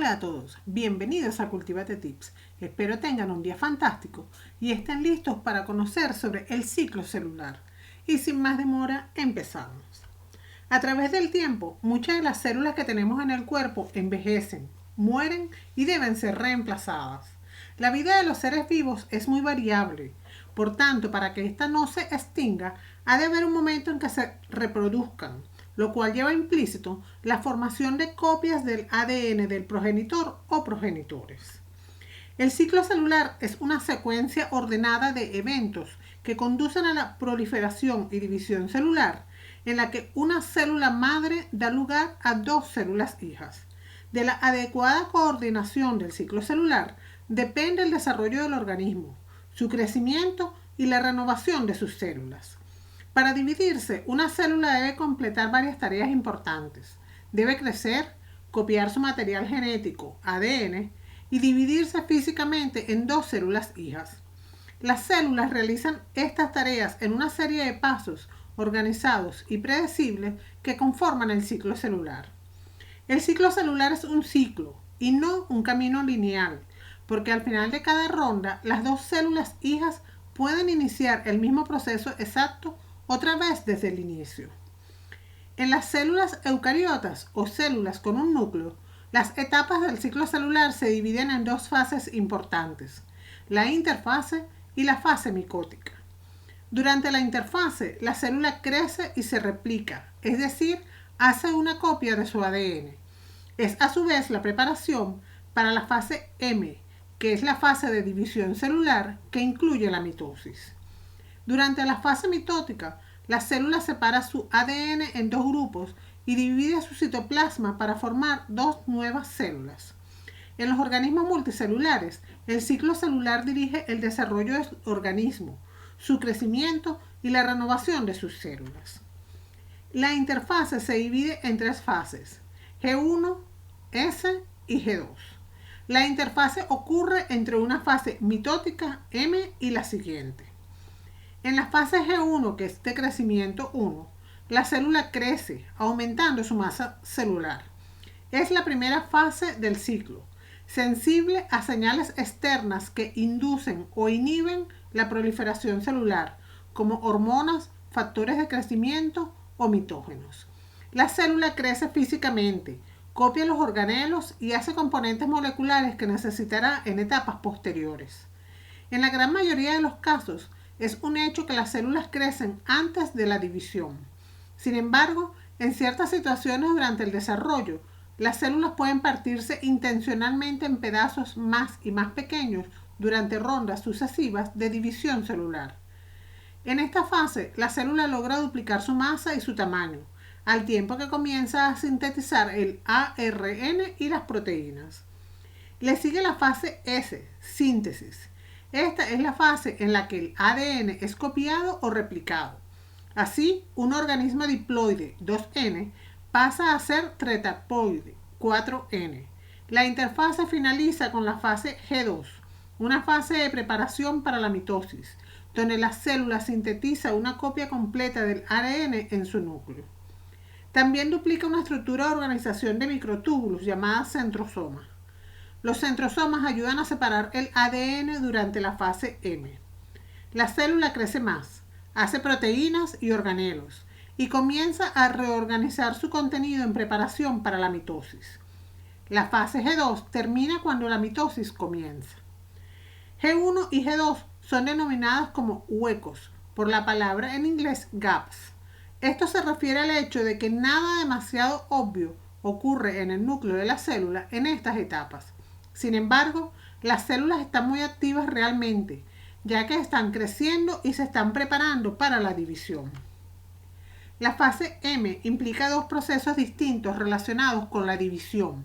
Hola a todos, bienvenidos a Cultivate Tips. Espero tengan un día fantástico y estén listos para conocer sobre el ciclo celular. Y sin más demora, empezamos. A través del tiempo, muchas de las células que tenemos en el cuerpo envejecen, mueren y deben ser reemplazadas. La vida de los seres vivos es muy variable. Por tanto, para que ésta no se extinga, ha de haber un momento en que se reproduzcan, lo cual lleva implícito la formación de copias del ADN del progenitor o progenitores. El ciclo celular es una secuencia ordenada de eventos que conducen a la proliferación y división celular, en la que una célula madre da lugar a dos células hijas. De la adecuada coordinación del ciclo celular depende el desarrollo del organismo, su crecimiento y la renovación de sus células. Para dividirse, una célula debe completar varias tareas importantes. Debe crecer, copiar su material genético, ADN, y dividirse físicamente en dos células hijas. Las células realizan estas tareas en una serie de pasos organizados y predecibles que conforman el ciclo celular. El ciclo celular es un ciclo y no un camino lineal, porque al final de cada ronda las dos células hijas pueden iniciar el mismo proceso exacto otra vez desde el inicio. En las células eucariotas o células con un núcleo, las etapas del ciclo celular se dividen en dos fases importantes, la interfase y la fase micótica. Durante la interfase, la célula crece y se replica, es decir, hace una copia de su ADN. Es a su vez la preparación para la fase M, que es la fase de división celular que incluye la mitosis. Durante la fase mitótica, la célula separa su ADN en dos grupos y divide su citoplasma para formar dos nuevas células. En los organismos multicelulares, el ciclo celular dirige el desarrollo del organismo, su crecimiento y la renovación de sus células. La interfase se divide en tres fases, G1, S y G2. La interfase ocurre entre una fase mitótica M y la siguiente. En la fase G1, que es de crecimiento 1, la célula crece, aumentando su masa celular. Es la primera fase del ciclo, sensible a señales externas que inducen o inhiben la proliferación celular, como hormonas, factores de crecimiento o mitógenos. La célula crece físicamente, copia los organelos y hace componentes moleculares que necesitará en etapas posteriores. En la gran mayoría de los casos, es un hecho que las células crecen antes de la división. Sin embargo, en ciertas situaciones durante el desarrollo, las células pueden partirse intencionalmente en pedazos más y más pequeños durante rondas sucesivas de división celular. En esta fase, la célula logra duplicar su masa y su tamaño, al tiempo que comienza a sintetizar el ARN y las proteínas. Le sigue la fase S, síntesis. Esta es la fase en la que el ADN es copiado o replicado. Así, un organismo diploide 2N pasa a ser tetraploide 4N. La interfase finaliza con la fase G2, una fase de preparación para la mitosis, donde la célula sintetiza una copia completa del ARN en su núcleo. También duplica una estructura de organización de microtúbulos llamada centrosoma. Los centrosomas ayudan a separar el ADN durante la fase M. La célula crece más, hace proteínas y organelos y comienza a reorganizar su contenido en preparación para la mitosis. La fase G2 termina cuando la mitosis comienza. G1 y G2 son denominadas como huecos por la palabra en inglés gaps. Esto se refiere al hecho de que nada demasiado obvio ocurre en el núcleo de la célula en estas etapas. Sin embargo, las células están muy activas realmente, ya que están creciendo y se están preparando para la división. La fase M implica dos procesos distintos relacionados con la división.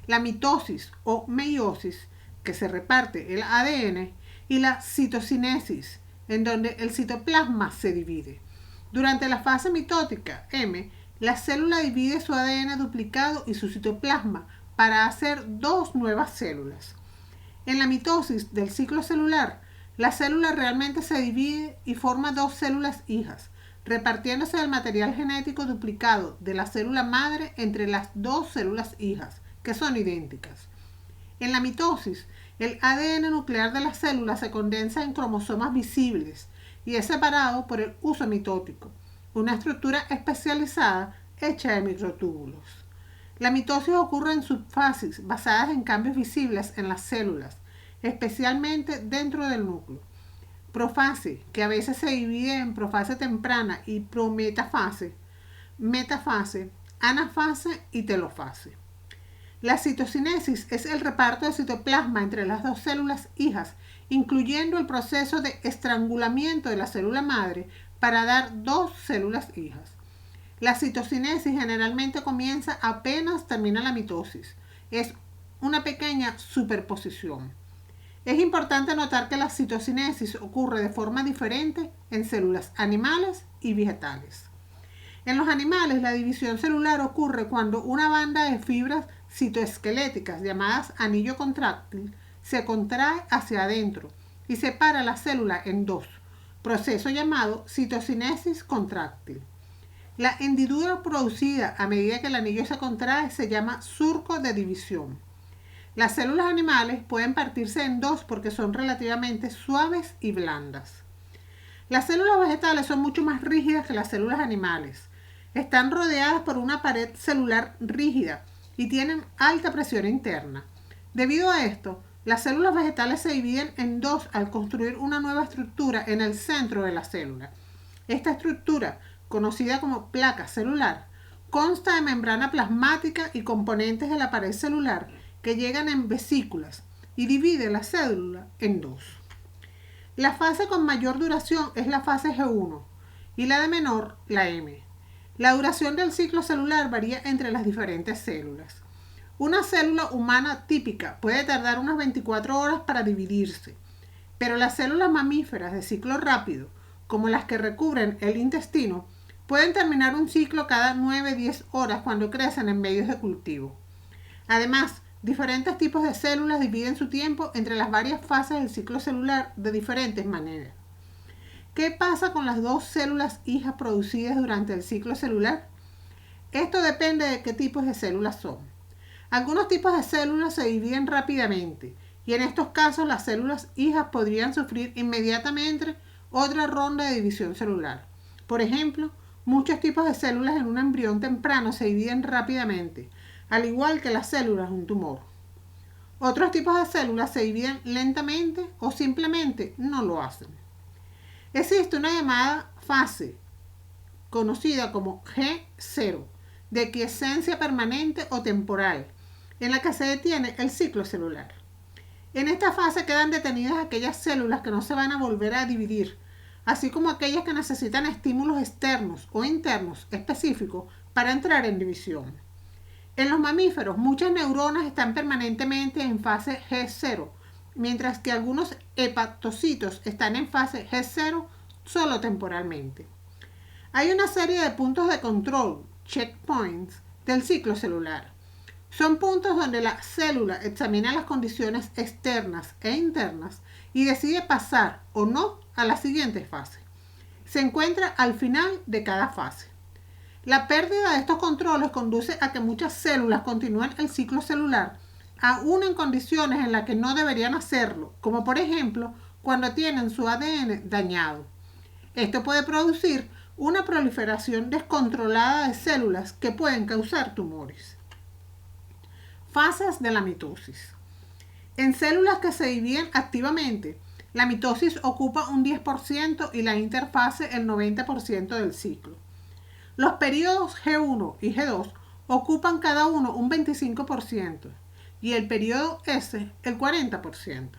La mitosis o meiosis, que se reparte el ADN, y la citocinesis, en donde el citoplasma se divide. Durante la fase mitótica M, la célula divide su ADN duplicado y su citoplasma para hacer dos nuevas células. En la mitosis del ciclo celular, la célula realmente se divide y forma dos células hijas, repartiéndose el material genético duplicado de la célula madre entre las dos células hijas, que son idénticas. En la mitosis, el ADN nuclear de las células se condensa en cromosomas visibles y es separado por el uso mitótico, una estructura especializada hecha de microtúbulos. La mitosis ocurre en subfases basadas en cambios visibles en las células, especialmente dentro del núcleo. Profase, que a veces se divide en profase temprana y prometafase, metafase, anafase y telofase. La citocinesis es el reparto de citoplasma entre las dos células hijas, incluyendo el proceso de estrangulamiento de la célula madre para dar dos células hijas. La citocinesis generalmente comienza apenas termina la mitosis. Es una pequeña superposición. Es importante notar que la citocinesis ocurre de forma diferente en células animales y vegetales. En los animales, la división celular ocurre cuando una banda de fibras citoesqueléticas llamadas anillo contráctil se contrae hacia adentro y separa la célula en dos, proceso llamado citocinesis contráctil. La hendidura producida a medida que el anillo se contrae se llama surco de división. Las células animales pueden partirse en dos porque son relativamente suaves y blandas. Las células vegetales son mucho más rígidas que las células animales. Están rodeadas por una pared celular rígida y tienen alta presión interna. Debido a esto, las células vegetales se dividen en dos al construir una nueva estructura en el centro de la célula. Esta estructura, conocida como placa celular, consta de membrana plasmática y componentes de la pared celular que llegan en vesículas y divide la célula en dos. La fase con mayor duración es la fase G1 y la de menor, la M. La duración del ciclo celular varía entre las diferentes células. Una célula humana típica puede tardar unas 24 horas para dividirse, pero las células mamíferas de ciclo rápido, como las que recubren el intestino, pueden terminar un ciclo cada 9-10 horas cuando crecen en medios de cultivo. Además, diferentes tipos de células dividen su tiempo entre las varias fases del ciclo celular de diferentes maneras. ¿Qué pasa con las dos células hijas producidas durante el ciclo celular? Esto depende de qué tipos de células son. Algunos tipos de células se dividen rápidamente y en estos casos las células hijas podrían sufrir inmediatamente otra ronda de división celular. Por ejemplo, muchos tipos de células en un embrión temprano se dividen rápidamente, al igual que las células de un tumor. Otros tipos de células se dividen lentamente o simplemente no lo hacen. Existe una llamada fase, conocida como G0, de quiescencia permanente o temporal, en la que se detiene el ciclo celular. En esta fase quedan detenidas aquellas células que no se van a volver a dividir, así como aquellas que necesitan estímulos externos o internos específicos para entrar en división. En los mamíferos, muchas neuronas están permanentemente en fase G0, mientras que algunos hepatocitos están en fase G0 solo temporalmente. Hay una serie de puntos de control, checkpoints, del ciclo celular. Son puntos donde la célula examina las condiciones externas e internas y decide pasar o no a la siguiente fase. Se encuentra al final de cada fase. La pérdida de estos controles conduce a que muchas células continúen el ciclo celular, aún en condiciones en las que no deberían hacerlo, como por ejemplo cuando tienen su ADN dañado. Esto puede producir una proliferación descontrolada de células que pueden causar tumores. Fases de la mitosis. En células que se dividen activamente, la mitosis ocupa un 10% y la interfase el 90% del ciclo. Los periodos G1 y G2 ocupan cada uno un 25% y el periodo S el 40%.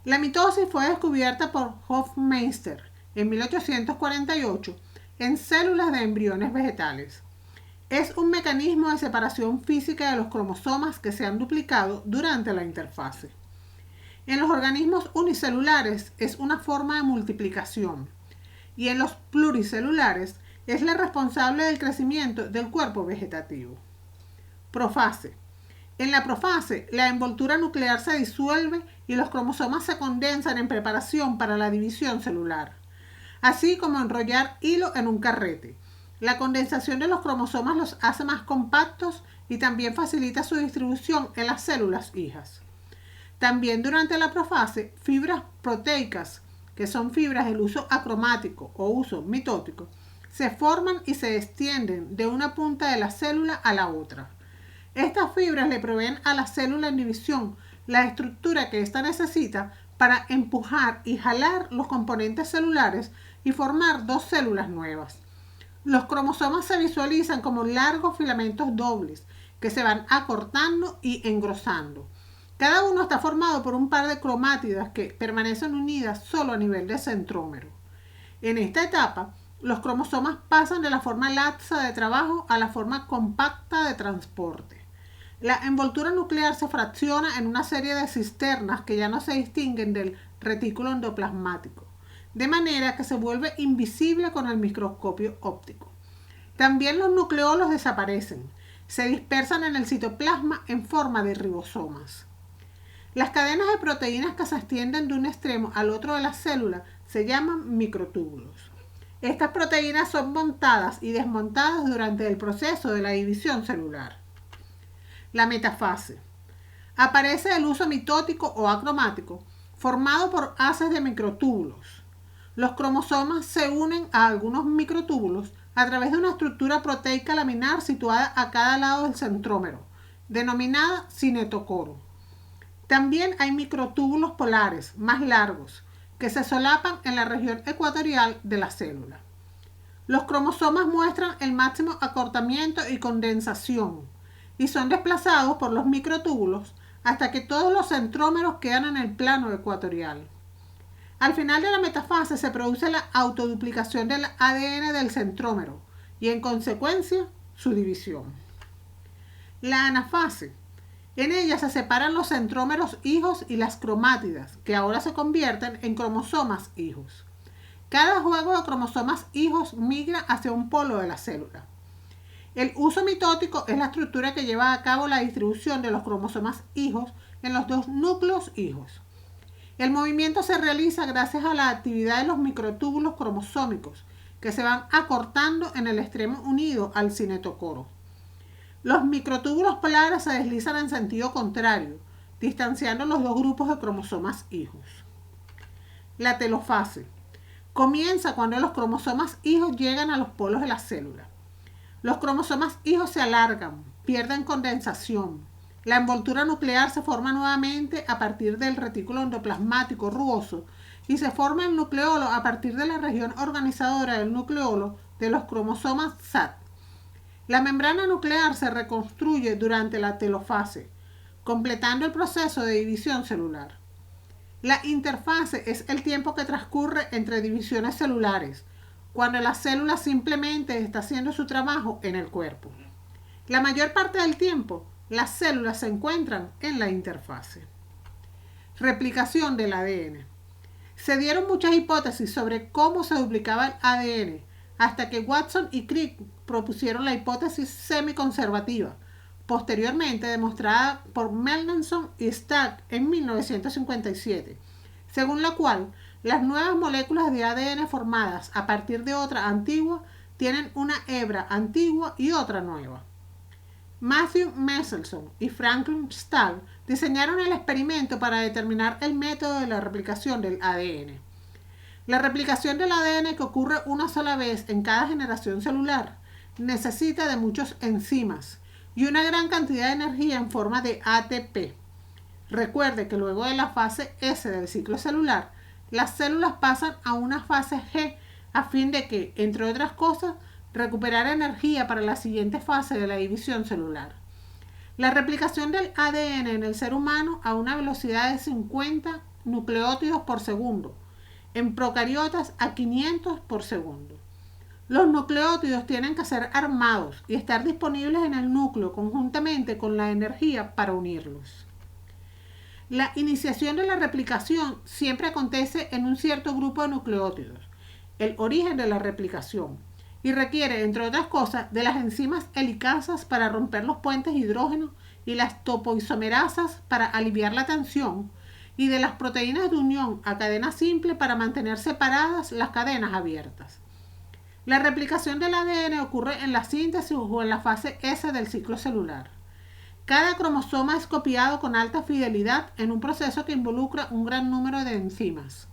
La mitosis fue descubierta por Hofmeister en 1848 en células de embriones vegetales. Es un mecanismo de separación física de los cromosomas que se han duplicado durante la interfase. En los organismos unicelulares es una forma de multiplicación y en los pluricelulares es la responsable del crecimiento del cuerpo vegetativo. Profase. En la profase, la envoltura nuclear se disuelve y los cromosomas se condensan en preparación para la división celular, así como enrollar hilo en un carrete. La condensación de los cromosomas los hace más compactos y también facilita su distribución en las células hijas. También durante la profase, fibras proteicas, que son fibras del uso acromático o uso mitótico, se forman y se extienden de una punta de la célula a la otra. Estas fibras le proveen a la célula en división la estructura que ésta necesita para empujar y jalar los componentes celulares y formar dos células nuevas. Los cromosomas se visualizan como largos filamentos dobles que se van acortando y engrosando. Cada uno está formado por un par de cromátidas que permanecen unidas solo a nivel de centrómero. En esta etapa, los cromosomas pasan de la forma laxa de trabajo a la forma compacta de transporte. La envoltura nuclear se fracciona en una serie de cisternas que ya no se distinguen del retículo endoplasmático, de manera que se vuelve invisible con el microscopio óptico. También los nucleolos desaparecen, se dispersan en el citoplasma en forma de ribosomas. Las cadenas de proteínas que se extienden de un extremo al otro de la célula se llaman microtúbulos. Estas proteínas son montadas y desmontadas durante el proceso de la división celular. La metafase. Aparece el uso mitótico o acromático, formado por haces de microtúbulos. Los cromosomas se unen a algunos microtúbulos a través de una estructura proteica laminar situada a cada lado del centrómero, denominada cinetocoro. También hay microtúbulos polares, más largos, que se solapan en la región ecuatorial de la célula. Los cromosomas muestran el máximo acortamiento y condensación y son desplazados por los microtúbulos hasta que todos los centrómeros quedan en el plano ecuatorial. Al final de la metafase se produce la autoduplicación del ADN del centrómero y en consecuencia su división. La anafase. En ella se separan los centrómeros hijos y las cromátidas, que ahora se convierten en cromosomas hijos. Cada juego de cromosomas hijos migra hacia un polo de la célula. El uso mitótico es la estructura que lleva a cabo la distribución de los cromosomas hijos en los dos núcleos hijos. El movimiento se realiza gracias a la actividad de los microtúbulos cromosómicos, que se van acortando en el extremo unido al cinetocoro. Los microtúbulos polares se deslizan en sentido contrario, distanciando los dos grupos de cromosomas hijos. La telofase. Comienza cuando los cromosomas hijos llegan a los polos de la célula. Los cromosomas hijos se alargan, pierden condensación. La envoltura nuclear se forma nuevamente a partir del retículo endoplasmático rugoso y se forma el nucleolo a partir de la región organizadora del nucleolo de los cromosomas SAT. La membrana nuclear se reconstruye durante la telofase, completando el proceso de división celular. La interfase es el tiempo que transcurre entre divisiones celulares, cuando la célula simplemente está haciendo su trabajo en el cuerpo. La mayor parte del tiempo, las células se encuentran en la interfase. Replicación del ADN. Se dieron muchas hipótesis sobre cómo se duplicaba el ADN, hasta que Watson y Crick propusieron la hipótesis semiconservativa, posteriormente demostrada por Mendelssohn y Stack en 1957, según la cual las nuevas moléculas de ADN formadas a partir de otra antigua tienen una hebra antigua y otra nueva. Matthew Mendelssohn y Franklin Stack diseñaron el experimento para determinar el método de la replicación del ADN. La replicación del ADN, que ocurre una sola vez en cada generación celular, necesita de muchos enzimas y una gran cantidad de energía en forma de ATP. Recuerde que luego de la fase S del ciclo celular, las células pasan a una fase G a fin de que, entre otras cosas, recuperar energía para la siguiente fase de la división celular. La replicación del ADN en el ser humano a una velocidad de 50 nucleótidos por segundo, en procariotas a 500 por segundo. Los nucleótidos tienen que ser armados y estar disponibles en el núcleo conjuntamente con la energía para unirlos. La iniciación de la replicación siempre acontece en un cierto grupo de nucleótidos, el origen de la replicación, y requiere, entre otras cosas, de las enzimas helicasas para romper los puentes hidrógeno y las topoisomerasas para aliviar la tensión, y de las proteínas de unión a cadena simple para mantener separadas las cadenas abiertas. La replicación del ADN ocurre en la síntesis o en la fase S del ciclo celular. Cada cromosoma es copiado con alta fidelidad en un proceso que involucra un gran número de enzimas.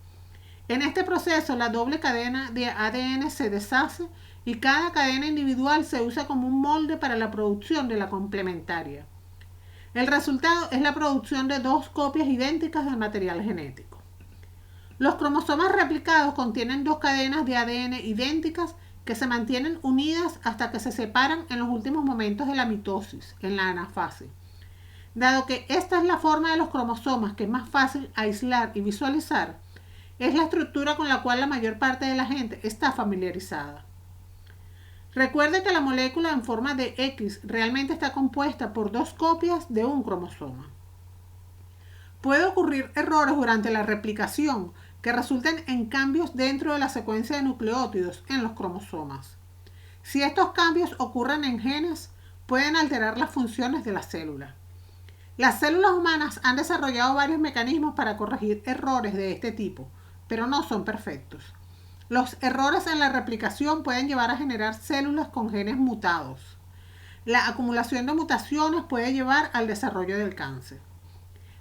En este proceso, la doble cadena de ADN se deshace y cada cadena individual se usa como un molde para la producción de la complementaria. El resultado es la producción de dos copias idénticas del material genético. Los cromosomas replicados contienen dos cadenas de ADN idénticas que se mantienen unidas hasta que se separan en los últimos momentos de la mitosis, en la anafase. Dado que esta es la forma de los cromosomas que es más fácil aislar y visualizar, es la estructura con la cual la mayor parte de la gente está familiarizada. Recuerde que la molécula en forma de X realmente está compuesta por dos copias de un cromosoma. Puede ocurrir errores durante la replicación que resulten en cambios dentro de la secuencia de nucleótidos en los cromosomas. Si estos cambios ocurren en genes, pueden alterar las funciones de la célula. Las células humanas han desarrollado varios mecanismos para corregir errores de este tipo, pero no son perfectos. Los errores en la replicación pueden llevar a generar células con genes mutados. La acumulación de mutaciones puede llevar al desarrollo del cáncer.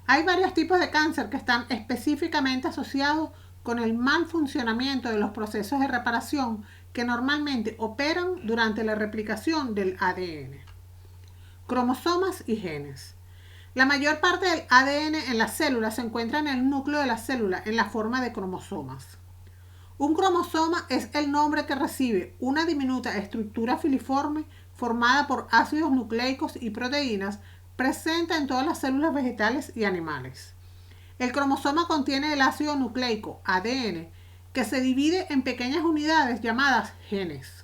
Hay varios tipos de cáncer que están específicamente asociados con el mal funcionamiento de los procesos de reparación que normalmente operan durante la replicación del ADN. Cromosomas y genes. La mayor parte del ADN en la célula se encuentra en el núcleo de la célula en la forma de cromosomas. Un cromosoma es el nombre que recibe una diminuta estructura filiforme formada por ácidos nucleicos y proteínas presente en todas las células vegetales y animales. El cromosoma contiene el ácido nucleico, ADN, que se divide en pequeñas unidades llamadas genes.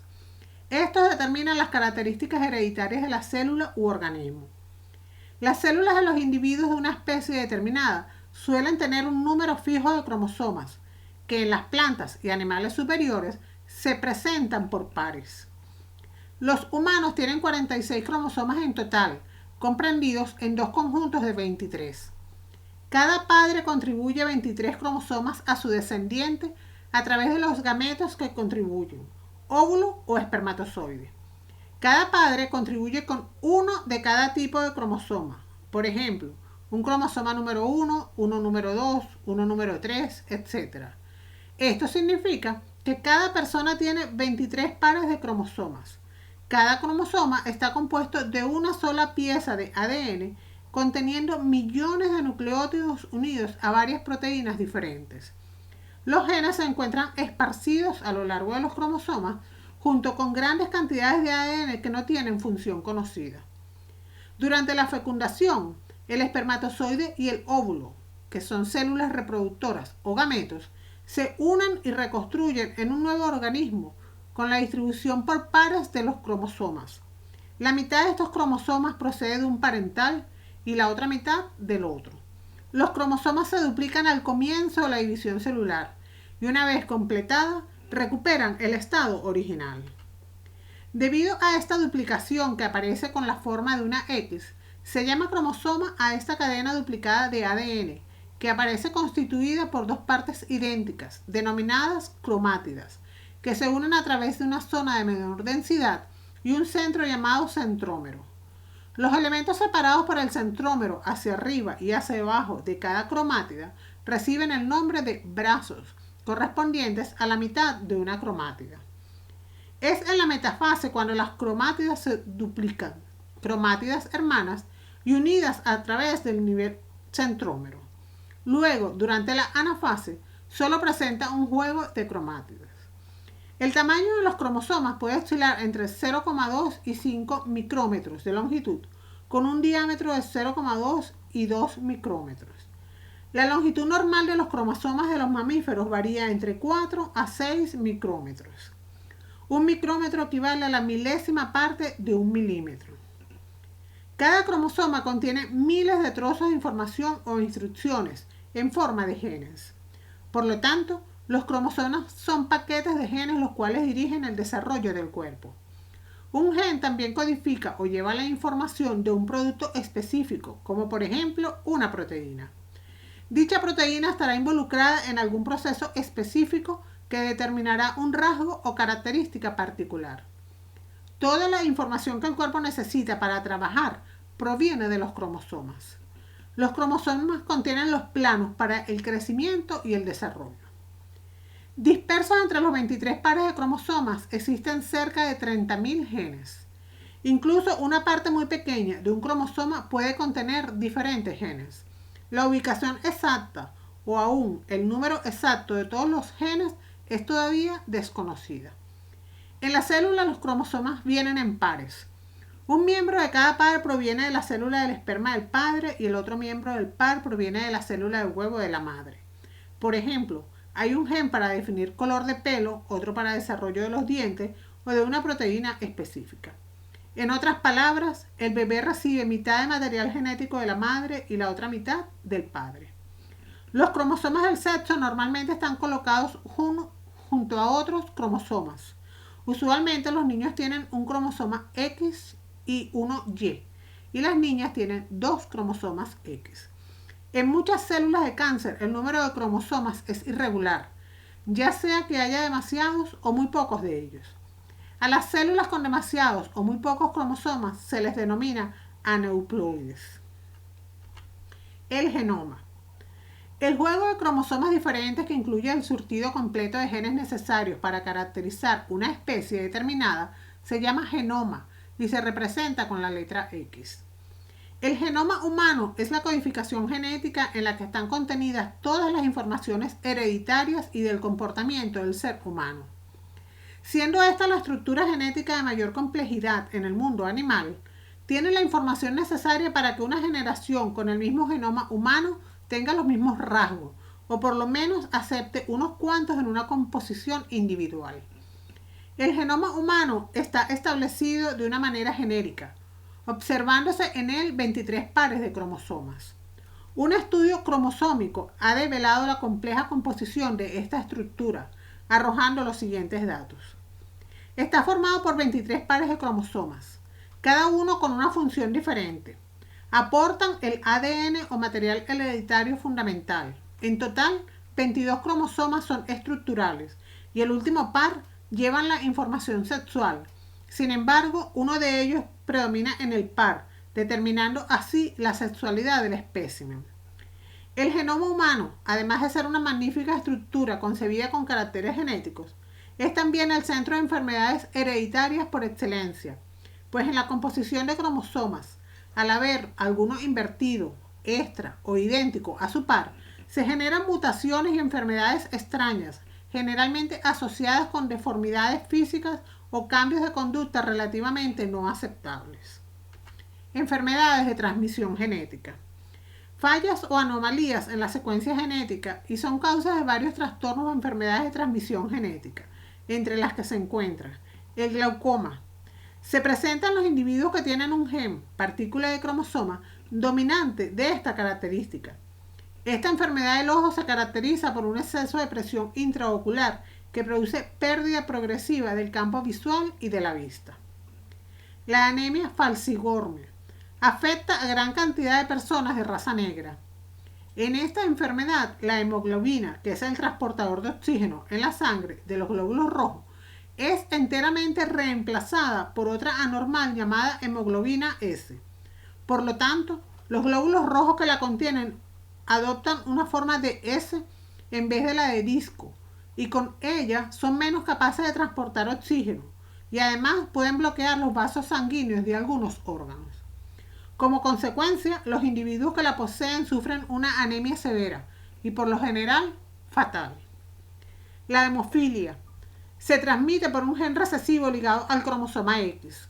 Estos determinan las características hereditarias de la célula u organismo. Las células de los individuos de una especie determinada suelen tener un número fijo de cromosomas, que en las plantas y animales superiores se presentan por pares. Los humanos tienen 46 cromosomas en total, comprendidos en dos conjuntos de 23. Cada padre contribuye 23 cromosomas a su descendiente a través de los gametos que contribuyen, óvulo o espermatozoide. Cada padre contribuye con uno de cada tipo de cromosoma. Por ejemplo, un cromosoma número 1, uno número 2, uno número 3, etc. Esto significa que cada persona tiene 23 pares de cromosomas. Cada cromosoma está compuesto de una sola pieza de ADN conteniendo millones de nucleótidos unidos a varias proteínas diferentes. Los genes se encuentran esparcidos a lo largo de los cromosomas junto con grandes cantidades de ADN que no tienen función conocida. Durante la fecundación, el espermatozoide y el óvulo, que son células reproductoras o gametos, se unen y reconstruyen en un nuevo organismo con la distribución por pares de los cromosomas. La mitad de estos cromosomas procede de un parental y la otra mitad del otro. Los cromosomas se duplican al comienzo de la división celular y una vez completada, recuperan el estado original. Debido a esta duplicación que aparece con la forma de una X, se llama cromosoma a esta cadena duplicada de ADN, que aparece constituida por dos partes idénticas, denominadas cromátidas, que se unen a través de una zona de menor densidad y un centro llamado centrómero. Los elementos separados por el centrómero hacia arriba y hacia abajo de cada cromátida reciben el nombre de brazos, correspondientes a la mitad de una cromátida. Es en la metafase cuando las cromátidas se duplican, cromátidas hermanas y unidas a través del nivel centrómero. Luego, durante la anafase, solo presenta un juego de cromátidas. El tamaño de los cromosomas puede oscilar entre 0,2 y 5 micrómetros de longitud, con un diámetro de 0,2 y 2 micrómetros. La longitud normal de los cromosomas de los mamíferos varía entre 4 a 6 micrómetros. Un micrómetro equivale a la milésima parte de un milímetro. Cada cromosoma contiene miles de trozos de información o instrucciones en forma de genes. Por lo tanto, los cromosomas son paquetes de genes los cuales dirigen el desarrollo del cuerpo. Un gen también codifica o lleva la información de un producto específico, como por ejemplo una proteína. Dicha proteína estará involucrada en algún proceso específico que determinará un rasgo o característica particular. Toda la información que el cuerpo necesita para trabajar proviene de los cromosomas. Los cromosomas contienen los planos para el crecimiento y el desarrollo. Dispersos entre los 23 pares de cromosomas existen cerca de 30.000 genes. Incluso una parte muy pequeña de un cromosoma puede contener diferentes genes. La ubicación exacta o aún el número exacto de todos los genes es todavía desconocida. En la célula los cromosomas vienen en pares. Un miembro de cada par proviene de la célula del esperma del padre y el otro miembro del par proviene de la célula del huevo de la madre. Por ejemplo, hay un gen para definir color de pelo, otro para desarrollo de los dientes o de una proteína específica. En otras palabras, el bebé recibe mitad de material genético de la madre y la otra mitad del padre. Los cromosomas del sexo normalmente están colocados junto a otros cromosomas. Usualmente los niños tienen un cromosoma X y uno Y, y las niñas tienen 2 cromosomas X. En muchas células de cáncer el número de cromosomas es irregular, ya sea que haya demasiados o muy pocos de ellos. A las células con demasiados o muy pocos cromosomas se les denomina aneuploides. El genoma. El juego de cromosomas diferentes que incluye el surtido completo de genes necesarios para caracterizar una especie determinada se llama genoma y se representa con la letra X. El genoma humano es la codificación genética en la que están contenidas todas las informaciones hereditarias y del comportamiento del ser humano. Siendo esta la estructura genética de mayor complejidad en el mundo animal, tiene la información necesaria para que una generación con el mismo genoma humano tenga los mismos rasgos, o por lo menos acepte unos cuantos en una composición individual. El genoma humano está establecido de una manera genérica, observándose en él 23 pares de cromosomas. Un estudio cromosómico ha develado la compleja composición de esta estructura, arrojando los siguientes datos. Está formado por 23 pares de cromosomas, cada uno con una función diferente. Aportan el ADN o material hereditario fundamental. En total, 22 cromosomas son estructurales y el último par llevan la información sexual. Sin embargo, uno de ellos predomina en el par, determinando así la sexualidad del espécimen. El genoma humano, además de ser una magnífica estructura concebida con caracteres genéticos, es también el centro de enfermedades hereditarias por excelencia, pues en la composición de cromosomas, al haber alguno invertido, extra o idéntico a su par, se generan mutaciones y enfermedades extrañas, generalmente asociadas con deformidades físicas o cambios de conducta relativamente no aceptables. Enfermedades de transmisión genética. Fallas o anomalías en la secuencia genética y son causas de varios trastornos o enfermedades de transmisión genética, entre las que se encuentra el glaucoma. Se presentan los individuos que tienen un gen, partícula de cromosoma, dominante de esta característica. Esta enfermedad del ojo se caracteriza por un exceso de presión intraocular que produce pérdida progresiva del campo visual y de la vista. La anemia falciforme afecta a gran cantidad de personas de raza negra. En esta enfermedad, la hemoglobina, que es el transportador de oxígeno en la sangre de los glóbulos rojos, es enteramente reemplazada por otra anormal llamada hemoglobina S. Por lo tanto, los glóbulos rojos que la contienen adoptan una forma de S en vez de la de disco y con ella son menos capaces de transportar oxígeno y además pueden bloquear los vasos sanguíneos de algunos órganos. Como consecuencia, los individuos que la poseen sufren una anemia severa y por lo general fatal. La hemofilia se transmite por un gen recesivo ligado al cromosoma X.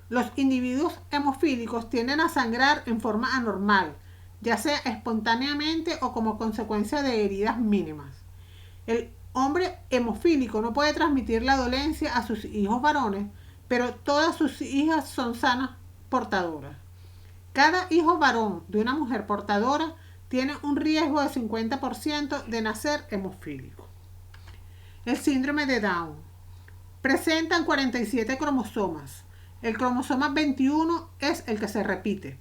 Los individuos hemofílicos tienden a sangrar en forma anormal, ya sea espontáneamente o como consecuencia de heridas mínimas. El hombre hemofílico no puede transmitir la dolencia a sus hijos varones, pero todas sus hijas son sanas portadoras. Cada hijo varón de una mujer portadora tiene un riesgo de 50% de nacer hemofílico. El síndrome de Down. Presentan 47 cromosomas. El cromosoma 21 es el que se repite.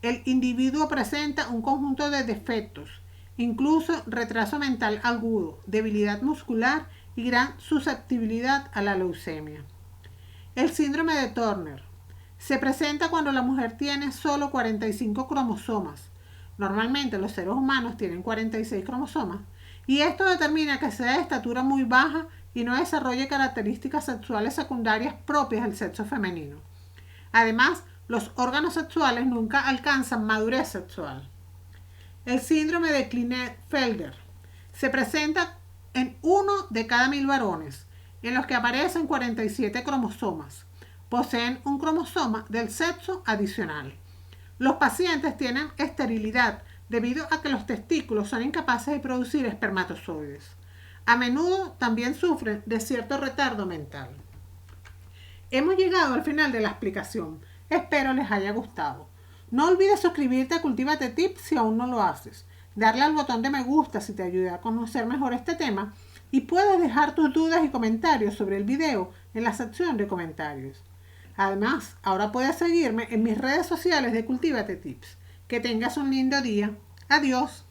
El individuo presenta un conjunto de defectos, incluso retraso mental agudo, debilidad muscular y gran susceptibilidad a la leucemia. El síndrome de Turner se presenta cuando la mujer tiene solo 45 cromosomas. Normalmente los seres humanos tienen 46 cromosomas y esto determina que sea de estatura muy baja y no desarrolle características sexuales secundarias propias del sexo femenino. Además, los órganos sexuales nunca alcanzan madurez sexual. El síndrome de Klinefelter se presenta en 1 de cada 1000 varones, en los que aparecen 47 cromosomas. Poseen un cromosoma del sexo adicional. Los pacientes tienen esterilidad debido a que los testículos son incapaces de producir espermatozoides. A menudo también sufren de cierto retardo mental. Hemos llegado al final de la explicación. Espero les haya gustado. No olvides suscribirte a Cultívate Tips si aún no lo haces. Darle al botón de me gusta si te ayuda a conocer mejor este tema. Y puedes dejar tus dudas y comentarios sobre el video en la sección de comentarios. Además, ahora puedes seguirme en mis redes sociales de Cultívate Tips. Que tengas un lindo día. Adiós.